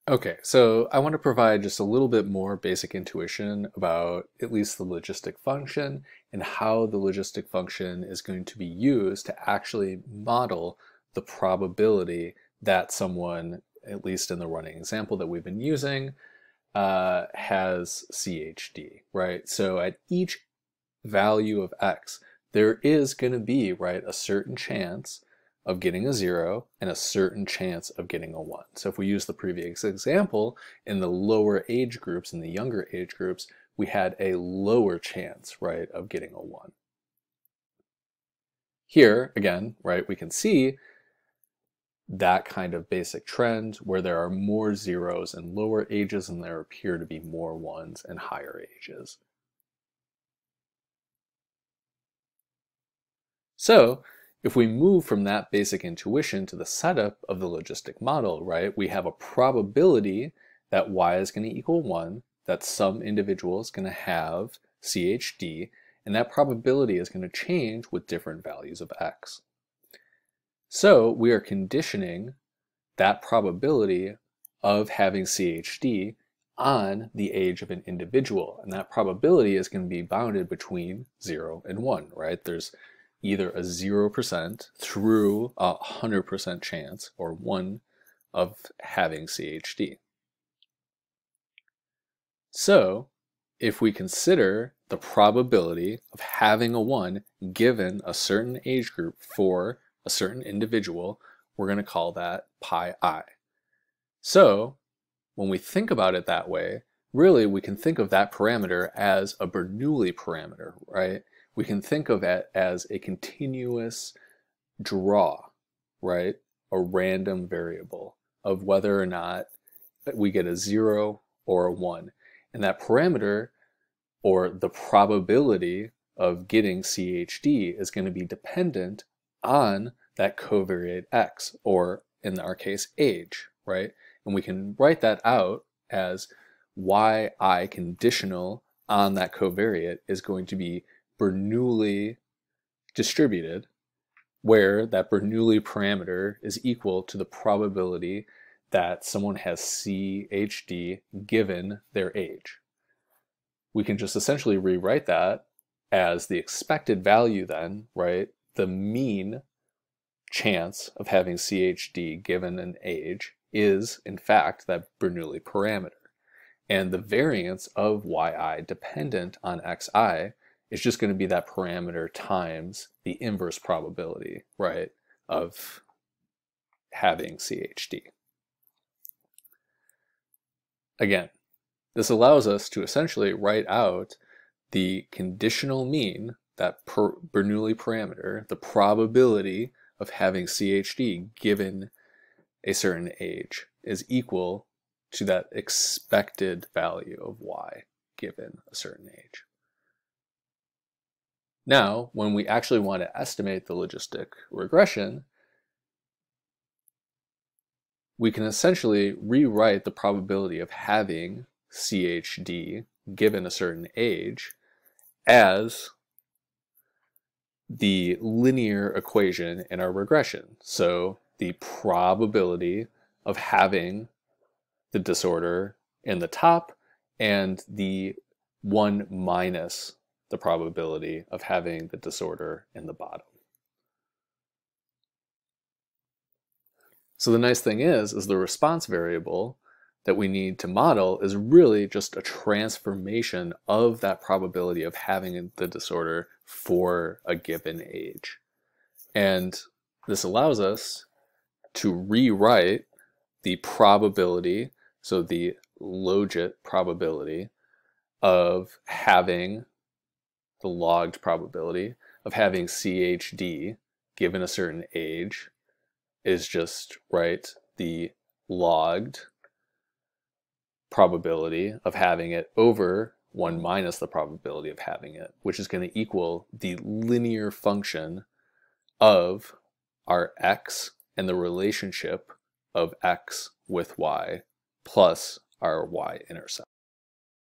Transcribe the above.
Okay, so I want to provide just a little bit more basic intuition about at least the logistic function and how the logistic function is going to be used to actually model the probability that someone, at least in the running example that we've been using, has CHD, right? So at each value of x, there is going to be, right, a certain chance of getting a 0 and a certain chance of getting a 1. So if we use the previous example, in the lower age groups, in the younger age groups, we had a lower chance, right, of getting a 1. Here, again, right, we can see that kind of basic trend where there are more zeros in lower ages and there appear to be more ones in higher ages. So if we move from that basic intuition to the setup of the logistic model, right, we have a probability that y is going to equal 1, that some individual is going to have CHD, and that probability is going to change with different values of x. So we are conditioning that probability of having CHD on the age of an individual, and that probability is going to be bounded between 0 and 1, right? There's either a 0% through a 100% chance, or 1, of having CHD. So if we consider the probability of having a 1 given a certain age group for a certain individual, we're going to call that pi I. So when we think about it that way, really we can think of that parameter as a Bernoulli parameter, right? We can think of it as a continuous draw, right? A random variable of whether or not we get a 0 or a 1. And that parameter, or the probability of getting CHD, is going to be dependent on that covariate x, or in our case, age, right? And we can write that out as yi conditional on that covariate is going to be Bernoulli distributed, where that Bernoulli parameter is equal to the probability that someone has CHD given their age. We can just essentially rewrite that as the expected value then, right? The mean chance of having CHD given an age is, in fact, that Bernoulli parameter. And the variance of yi dependent on xi is just going to be that parameter times the inverse probability, right, of having CHD. Again, this allows us to essentially write out the conditional mean, that Bernoulli parameter, the probability of having CHD given a certain age, is equal to that expected value of y given a certain age. Now, when we actually want to estimate the logistic regression, we can essentially rewrite the probability of having CHD given a certain age as the linear equation in our regression. So the probability of having the disorder in the top and the 1 minus the probability of having the disorder in the bottom. So the nice thing is the response variable that we need to model is really just a transformation of that probability of having the disorder for a given age. And this allows us to rewrite the probability, so the logit probability of having the logged probability of having CHD given a certain age is just, right, the logged probability of having it over 1 minus the probability of having it, which is going to equal the linear function of our x and the relationship of x with y plus our y-intercept.